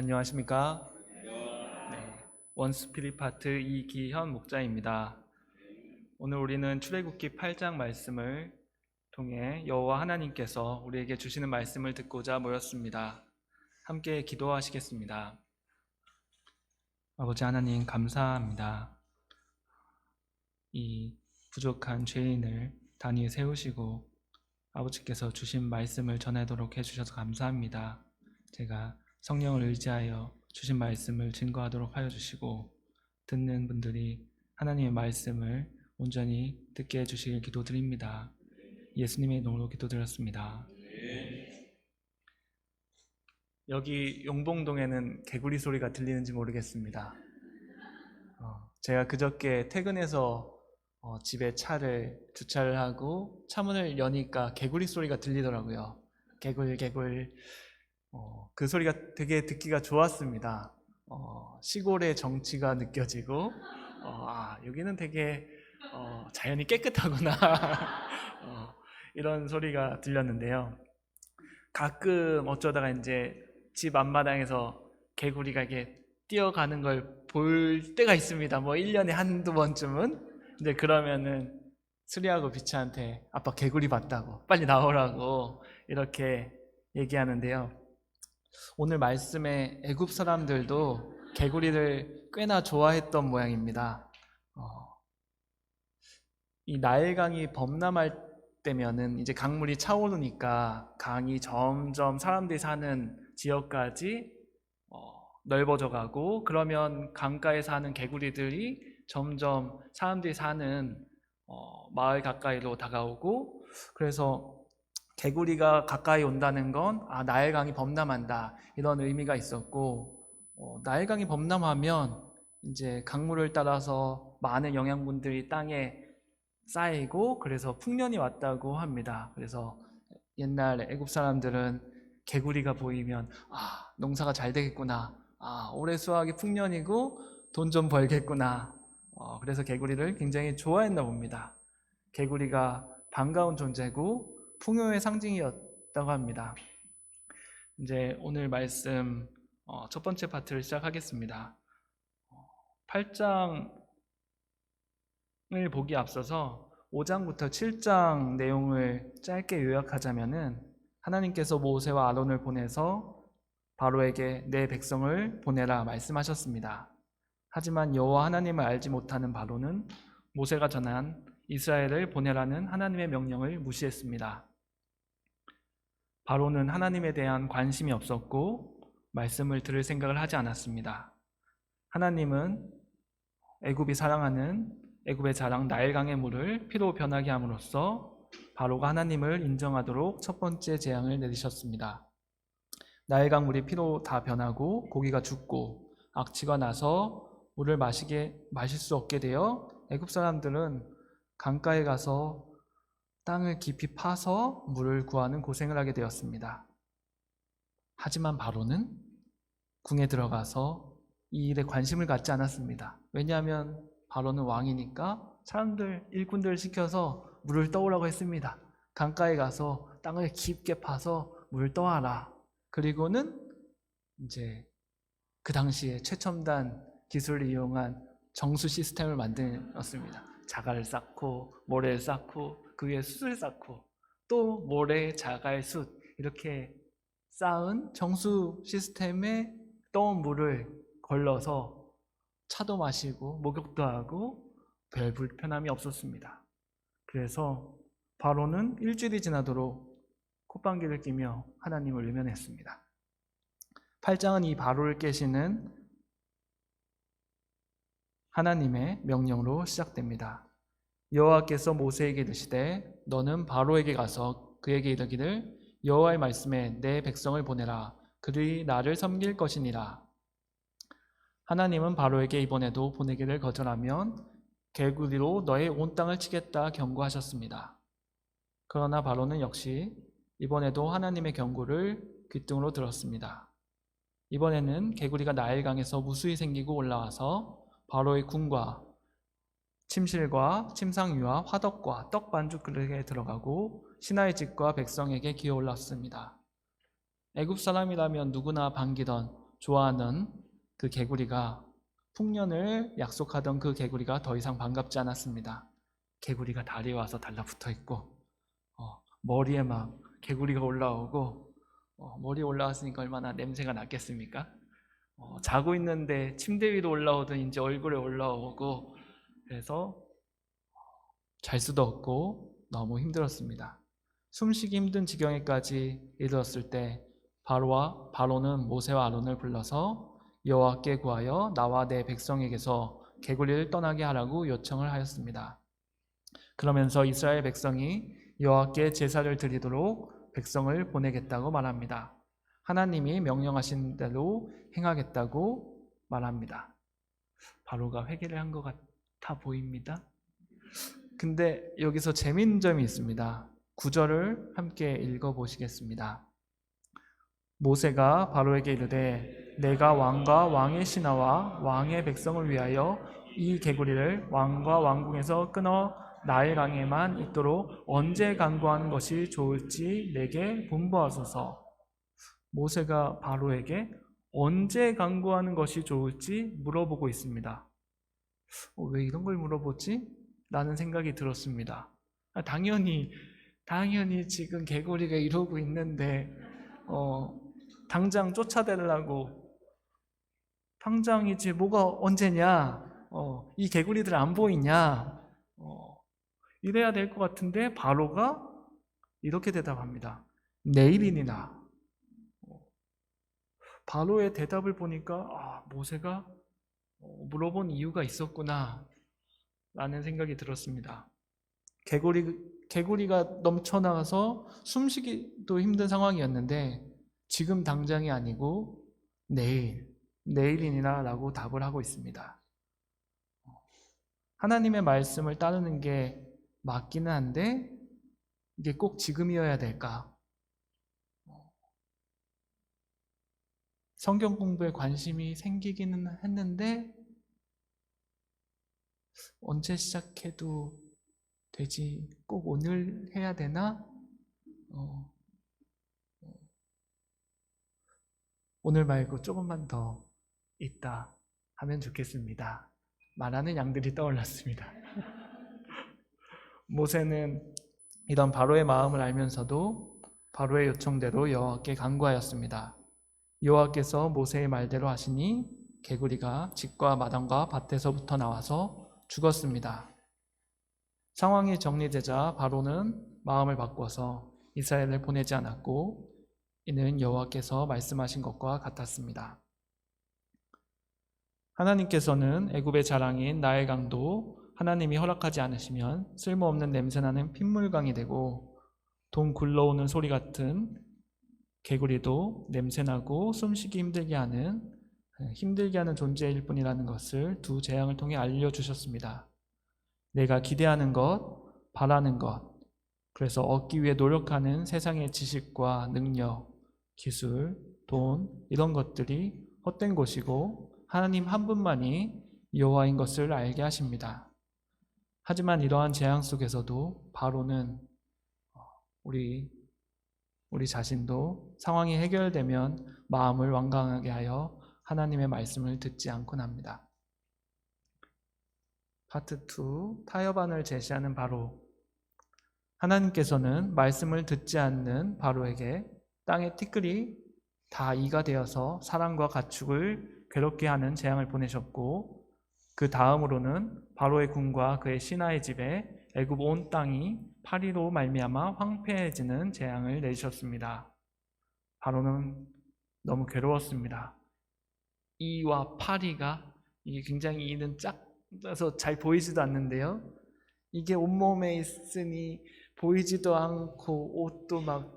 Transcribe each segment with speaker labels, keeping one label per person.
Speaker 1: 안녕하십니까? 네, 원스피릿 파트 이기현 목자입니다. 오늘 우리는 출애굽기 8장 말씀을 통해 여호와 하나님께서 우리에게 주시는 말씀을 듣고자 모였습니다. 함께 기도하시겠습니다. 아버지 하나님, 감사합니다. 이 부족한 죄인을 단위에 세우시고 아버지께서 주신 말씀을 전하도록 해주셔서 감사합니다. 제가 성령을 의지하여 주신 말씀을 증거하도록 하여 주시고 듣는 분들이 하나님의 말씀을 온전히 듣게 해주시길 기도드립니다. 예수님의 이름으로 기도드렸습니다. 여기 용봉동에는 개구리 소리가 들리는지 모르겠습니다. 제가 그저께 퇴근해서 집에 차를 주차를 하고 차문을 여니까 개구리 소리가 들리더라고요. 개굴 개굴. 그 소리가 되게 듣기가 좋았습니다. 시골의 정취가 느껴지고 여기는 되게 자연이 깨끗하구나. 이런 소리가 들렸는데요. 가끔 어쩌다가 이제 집 앞마당에서 개구리가 이렇게 뛰어가는 걸 볼 때가 있습니다. 뭐 1년에 한두 번쯤은. 이제 그러면은 수리하고 비치한테 아빠 개구리 봤다고 빨리 나오라고 이렇게 얘기하는데요. 오늘 말씀에 애굽 사람들도 개구리를 꽤나 좋아했던 모양입니다. 이 나일강이 범람할 때면은 이제 강물이 차오르니까 강이 점점 사람들이 사는 지역까지 넓어져 가고, 그러면 강가에 사는 개구리들이 점점 사람들이 사는 마을 가까이로 다가오고, 그래서 개구리가 가까이 온다는 건 나일강이 범람한다 이런 의미가 있었고, 나일강이 범람하면 이제 강물을 따라서 많은 영양분들이 땅에 쌓이고 그래서 풍년이 왔다고 합니다. 그래서 옛날 애굽 사람들은 개구리가 보이면 농사가 잘 되겠구나, 올해 수확이 풍년이고 돈 좀 벌겠구나, 그래서 개구리를 굉장히 좋아했나 봅니다. 개구리가 반가운 존재고 풍요의 상징이었다고 합니다. 이제 오늘 말씀 첫 번째 파트를 시작하겠습니다. 8장을 보기 앞서서 5장부터 7장 내용을 짧게 요약하자면은, 하나님께서 모세와 아론을 보내서 바로에게 내 백성을 보내라 말씀하셨습니다. 하지만 여호와 하나님을 알지 못하는 바로는 모세가 전한 이스라엘을 보내라는 하나님의 명령을 무시했습니다. 바로는 하나님에 대한 관심이 없었고 말씀을 들을 생각을 하지 않았습니다. 하나님은 애굽이 사랑하는 애굽의 자랑 나일강의 물을 피로 변하게 함으로써 바로가 하나님을 인정하도록 첫 번째 재앙을 내리셨습니다. 나일강 물이 피로 다 변하고 고기가 죽고 악취가 나서 물을 마실 수 없게 되어 애굽 사람들은 강가에 가서 땅을 깊이 파서 물을 구하는 고생을 하게 되었습니다. 하지만 바로는 궁에 들어가서 이 일에 관심을 갖지 않았습니다. 왜냐하면 바로는 왕이니까 사람들, 일꾼들을 시켜서 물을 떠오라고 했습니다. 강가에 가서 땅을 깊게 파서 물을 떠와라. 그리고는 이제 그 당시에 최첨단 기술을 이용한 정수 시스템을 만들었습니다. 자갈을 쌓고 모래를 쌓고 그 위에 숯을 쌓고 또 모래, 자갈, 숯 이렇게 쌓은 정수 시스템에 떠온 물을 걸러서 차도 마시고 목욕도 하고 별 불편함이 없었습니다. 그래서 바로는 일주일이 지나도록 콧방귀를 뀌며 하나님을 외면했습니다. 8장은 이 바로를 깨시는 하나님의 명령으로 시작됩니다. 여호와께서 모세에게 이르시되 너는 바로에게 가서 그에게 이르기를 여호와의 말씀에 내 백성을 보내라. 그들이 나를 섬길 것이니라. 하나님은 바로에게 이번에도 보내기를 거절하면 개구리로 너의 온 땅을 치겠다 경고하셨습니다. 그러나 바로는 역시 이번에도 하나님의 경고를 귓등으로 들었습니다. 이번에는 개구리가 나일강에서 무수히 생기고 올라와서 바로의 궁과 침실과 침상위와 화덕과 떡 반죽 그릇에 들어가고 신하의 집과 백성에게 기어올랐습니다. 애굽 사람이라면 누구나 반기던 좋아하는 그 개구리가 풍년을 약속하던 그 개구리가 더 이상 반갑지 않았습니다. 개구리가 다리에 와서 달라붙어 있고 머리에 막 개구리가 올라오고 머리에 올라왔으니까 얼마나 냄새가 났겠습니까? 자고 있는데 침대 위로 올라오든 이제 얼굴에 올라오고 그래서 잘 수도 없고 너무 힘들었습니다. 숨쉬기 힘든 지경에까지 이르렀을 때 바로는 모세와 아론을 불러서 여호와께 구하여 나와 내 백성에게서 개구리를 떠나게 하라고 요청을 하였습니다. 그러면서 이스라엘 백성이 여호와께 제사를 드리도록 백성을 보내겠다고 말합니다. 하나님이 명령하신 대로 행하겠다고 말합니다. 바로가 회개를 한 것 같아 보입니다. 근데 여기서 재미있는 점이 있습니다. 9절을 함께 읽어보시겠습니다. 모세가 바로에게 이르되 내가 왕과 왕의 신하와 왕의 백성을 위하여 이 개구리를 왕과 왕궁에서 끊어 나일강에만 있도록 언제 강구하는 것이 좋을지 내게 분부하소서. 모세가 바로에게 언제 강구하는 것이 좋을지 물어보고 있습니다. 왜 이런 걸 물어보지? 라는 생각이 들었습니다. 당연히 지금 개구리가 이러고 있는데 당장 쫓아내려고 당장이지 뭐가 언제냐? 이 개구리들 안 보이냐? 이래야 될 것 같은데 바로가 이렇게 대답합니다. 내일이니나. 바로의 대답을 보니까 모세가 물어본 이유가 있었구나 라는 생각이 들었습니다. 개구리가 넘쳐나가서 숨쉬기도 힘든 상황이었는데 지금 당장이 아니고 내일이니라 라고 답을 하고 있습니다. 하나님의 말씀을 따르는 게 맞기는 한데 이게 꼭 지금이어야 될까? 성경 공부에 관심이 생기기는 했는데 언제 시작해도 되지 꼭 오늘 해야 되나? 오늘 말고 조금만 더 있다 하면 좋겠습니다. 말하는 양들이 떠올랐습니다. 모세는 이런 바로의 마음을 알면서도 바로의 요청대로 여호와께 간구하였습니다. 여호와께서 모세의 말대로 하시니 개구리가 집과 마당과 밭에서부터 나와서 죽었습니다. 상황이 정리되자 바로는 마음을 바꿔서 이스라엘을 보내지 않았고 이는 여호와께서 말씀하신 것과 같았습니다. 하나님께서는 애굽의 자랑인 나일강도 하나님이 허락하지 않으시면 쓸모없는 냄새나는 핏물강이 되고 돈 굴러오는 소리 같은 개구리도 냄새나고 숨쉬기 힘들게 하는 존재일 뿐이라는 것을 두 재앙을 통해 알려주셨습니다. 내가 기대하는 것, 바라는 것, 그래서 얻기 위해 노력하는 세상의 지식과 능력, 기술, 돈 이런 것들이 헛된 것이고 하나님 한 분만이 여호와인 것을 알게 하십니다. 하지만 이러한 재앙 속에서도 바로는 우리 자신도 상황이 해결되면 마음을 완강하게 하여 하나님의 말씀을 듣지 않곤 합니다. 파트 2, 타협안을 제시하는 바로. 하나님께서는 말씀을 듣지 않는 바로에게 땅의 티끌이 다 이가 되어서 사람과 가축을 괴롭게 하는 재앙을 보내셨고 그 다음으로는 바로의 궁과 그의 신하의 집에 애굽 온 땅이 파리로 말미암아 황폐해지는 재앙을 내리셨습니다. 바로는 너무 괴로웠습니다. 이와 파리가 이게 굉장히 이는 작아서 잘 보이지도 않는데요. 이게 온몸에 있으니 보이지도 않고 옷도 막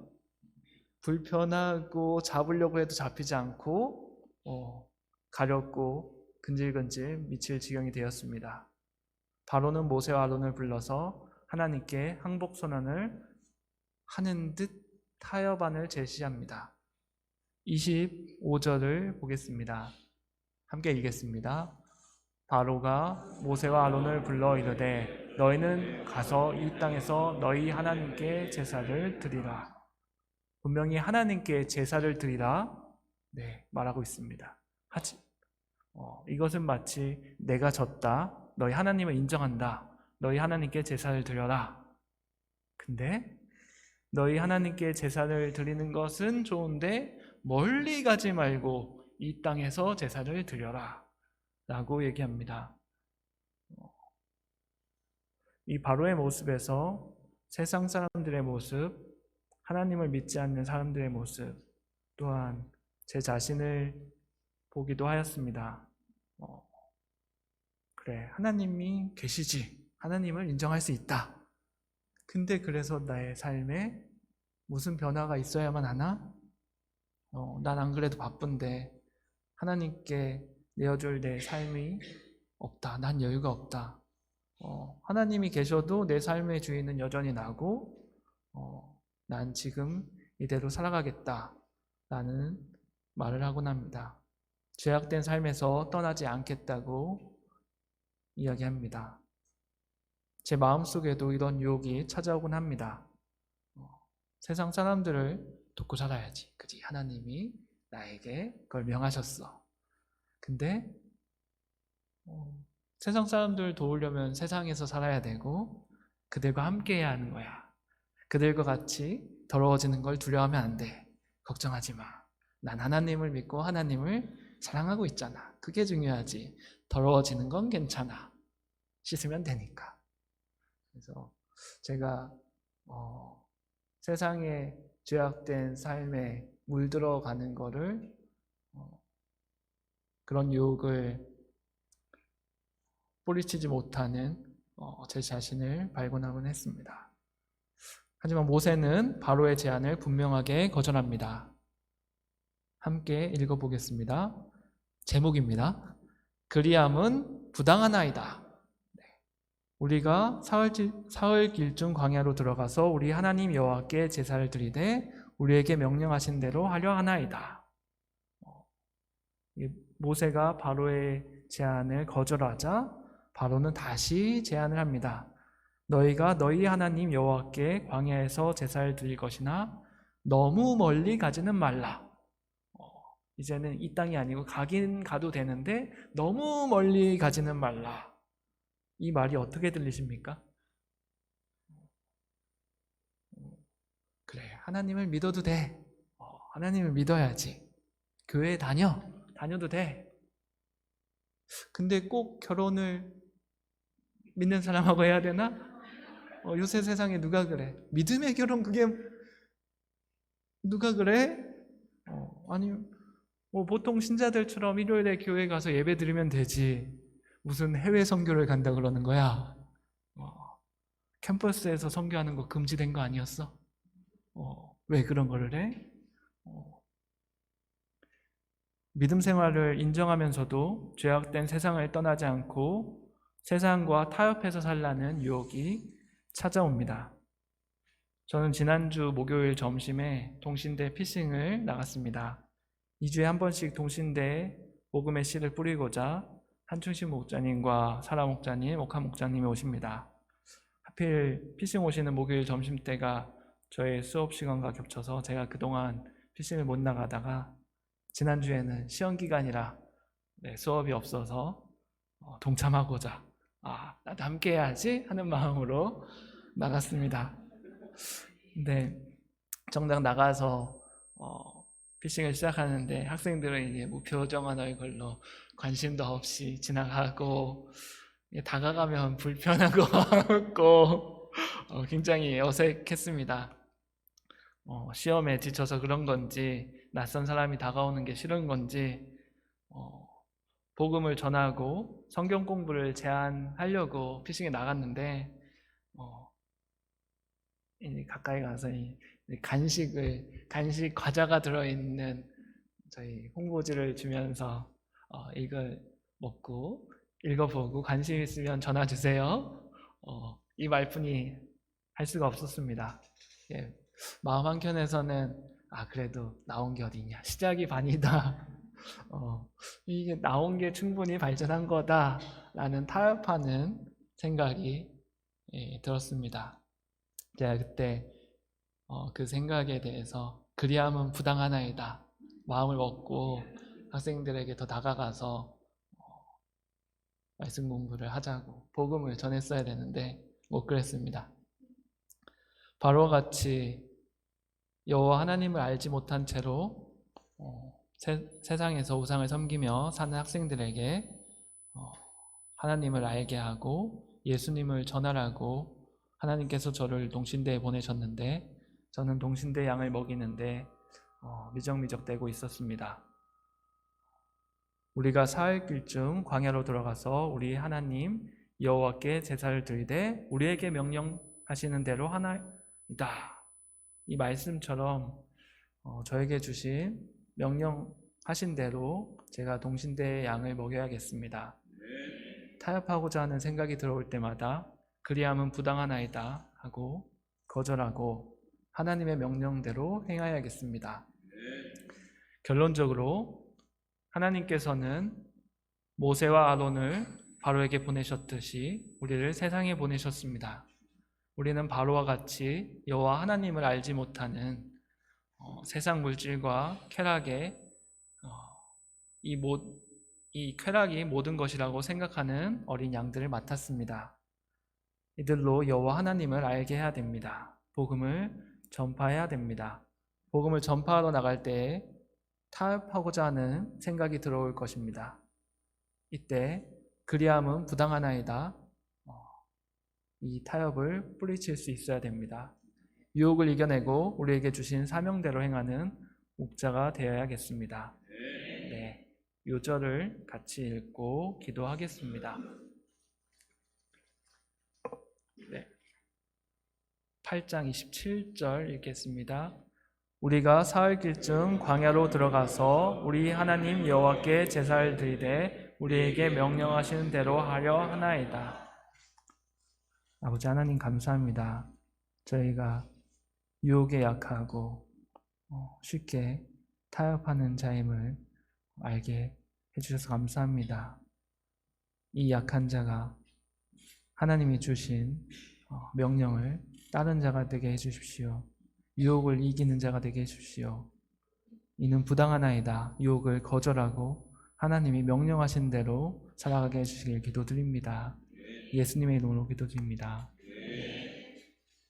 Speaker 1: 불편하고 잡으려고 해도 잡히지 않고 가렵고 근질근질 미칠 지경이 되었습니다. 바로는 모세와 아론을 불러서 하나님께 항복 선언을 하는 듯 타협안을 제시합니다. 25절을 보겠습니다. 함께 읽겠습니다. 바로가 모세와 아론을 불러 이르되 너희는 가서 이 땅에서 너희 하나님께 제사를 드리라. 분명히 하나님께 제사를 드리라 말하고 있습니다. 이것은 마치 내가 졌다. 너희 하나님을 인정한다. 너희 하나님께 제사를 드려라. 근데 너희 하나님께 제사를 드리는 것은 좋은데 멀리 가지 말고 이 땅에서 제사를 드려라 라고 얘기합니다. 이 바로의 모습에서 세상 사람들의 모습, 하나님을 믿지 않는 사람들의 모습, 또한 제 자신을 보기도 하였습니다. 그래, 하나님이 계시지. 하나님을 인정할 수 있다. 근데 그래서 나의 삶에 무슨 변화가 있어야만 하나? 난 안 그래도 바쁜데 하나님께 내어줄 내 삶이 없다. 난 여유가 없다. 하나님이 계셔도 내 삶의 주인은 여전히 나고 난 지금 이대로 살아가겠다 라는 말을 하곤 합니다. 죄악된 삶에서 떠나지 않겠다고 이야기합니다. 제 마음속에도 이런 유혹이 찾아오곤 합니다. 세상 사람들을 돕고 살아야지. 그지? 하나님이 나에게 그걸 명하셨어. 근데 세상 사람들 도우려면 세상에서 살아야 되고 그들과 함께 해야 하는 거야. 그들과 같이 더러워지는 걸 두려워하면 안 돼. 걱정하지 마. 난 하나님을 믿고 하나님을 사랑하고 있잖아. 그게 중요하지. 더러워지는 건 괜찮아. 씻으면 되니까. 그래서 제가 세상에 죄악된 삶에 물들어가는 거를 그런 유혹을 뿌리치지 못하는 제 자신을 발견하곤 했습니다. 하지만 모세는 바로의 제안을 분명하게 거절합니다. 함께 읽어보겠습니다. 제목입니다. 그리함은 부당하나이다. 우리가 사흘 길중 광야로 들어가서 우리 하나님 여호와께 제사를 드리되 우리에게 명령하신 대로 하려 하나이다. 모세가 바로의 제안을 거절하자 바로는 다시 제안을 합니다. 너희가 너희 하나님 여호와께 광야에서 제사를 드릴 것이나 너무 멀리 가지는 말라. 이제는 이 땅이 아니고 가긴 가도 되는데 너무 멀리 가지는 말라. 이 말이 어떻게 들리십니까? 그래, 하나님을 믿어도 돼. 하나님을 믿어야지. 교회 다녀도 돼. 근데 꼭 결혼을 믿는 사람하고 해야 되나? 요새 세상에 누가 그래? 믿음의 결혼 그게 누가 그래? 아니 보통 신자들처럼 일요일에 교회 가서 예배 드리면 되지. 무슨 해외 선교를 간다 그러는 거야? 캠퍼스에서 선교하는 거 금지된 거 아니었어? 왜 그런 거를 해? 믿음 생활을 인정하면서도 죄악된 세상을 떠나지 않고 세상과 타협해서 살라는 유혹이 찾아옵니다. 저는 지난주 목요일 점심에 동신대 피싱을 나갔습니다. 2주에 한 번씩 동신대에 복음의 씨를 뿌리고자 한충식 목자님과 사라 목자님, 옥한 목자님이 오십니다. 하필 피싱 오시는 목요일 점심때가 저의 수업 시간과 겹쳐서 제가 그동안 피싱을 못 나가다가 지난주에는 시험 기간이라 수업이 없어서 동참하고자 나도 함께 해야지 하는 마음으로 나갔습니다. 근데 정작 나가서 피싱을 시작하는데 학생들은 이게 무표정한 얼굴로 관심도 없이 지나가고 다가가면 불편하고 하고 굉장히 어색했습니다. 시험에 지쳐서 그런 건지 낯선 사람이 다가오는 게 싫은 건지 복음을 전하고 성경 공부를 제안하려고 피싱에 나갔는데 가까이 가서 간식 과자가 들어있는 저희 홍보지를 주면서 이걸 먹고 읽어보고 관심 있으면 전화 주세요. 이 말뿐이 할 수가 없었습니다. 마음 한켠에서는 그래도 나온 게 어디냐, 시작이 반이다. 이게 나온 게 충분히 발전한 거다라는 타협하는 생각이 들었습니다. 제가 그때 그 생각에 대해서 그리함은 부당하나이다 마음을 먹고 학생들에게 더 다가가서 말씀 공부를 하자고 복음을 전했어야 되는데 못 그랬습니다. 바로와 같이 여호와 하나님을 알지 못한 채로 세상에서 우상을 섬기며 사는 학생들에게 하나님을 알게 하고 예수님을 전하라고 하나님께서 저를 동신대에 보내셨는데 저는 동신대 양을 먹이는데 미적미적대고 있었습니다. 우리가 사흘 길쯤 광야로 들어가서 우리 하나님 여호와께 제사를 드리되 우리에게 명령하시는 대로 하나이다. 이 말씀처럼 저에게 주신 명령하신 대로 제가 동신대의 양을 먹여야겠습니다. 타협하고자 하는 생각이 들어올 때마다 그리함은 부당하나이다 하고 거절하고 하나님의 명령대로 행하야겠습니다. 결론적으로 하나님께서는 모세와 아론을 바로에게 보내셨듯이 우리를 세상에 보내셨습니다. 우리는 바로와 같이 여호와 하나님을 알지 못하는 세상 물질과 쾌락에 이 쾌락이 모든 것이라고 생각하는 어린 양들을 맡았습니다. 이들로 여호와 하나님을 알게 해야 됩니다. 복음을 전파해야 됩니다. 복음을 전파하러 나갈 때에 타협하고자 하는 생각이 들어올 것입니다. 이때 그리함은 부당하나이다. 이 타협을 뿌리칠 수 있어야 됩니다. 유혹을 이겨내고 우리에게 주신 사명대로 행하는 목자가 되어야겠습니다. 네, 요절을 같이 읽고 기도하겠습니다. 네, 8장 27절 읽겠습니다. 우리가 사흘 길쯤 광야로 들어가서 우리 하나님 여호와께 제사를 드리되 우리에게 명령하시는 대로 하려 하나이다. 아버지 하나님 감사합니다. 저희가 유혹에 약하고 쉽게 타협하는 자임을 알게 해주셔서 감사합니다. 이 약한 자가 하나님이 주신 명령을 따른 자가 되게 해주십시오. 유혹을 이기는 자가 되게 해주십시오. 이는 부당하나이다. 유혹을 거절하고 하나님이 명령하신 대로 살아가게 해주시길 기도드립니다. 예수님의 이름으로 기도드립니다.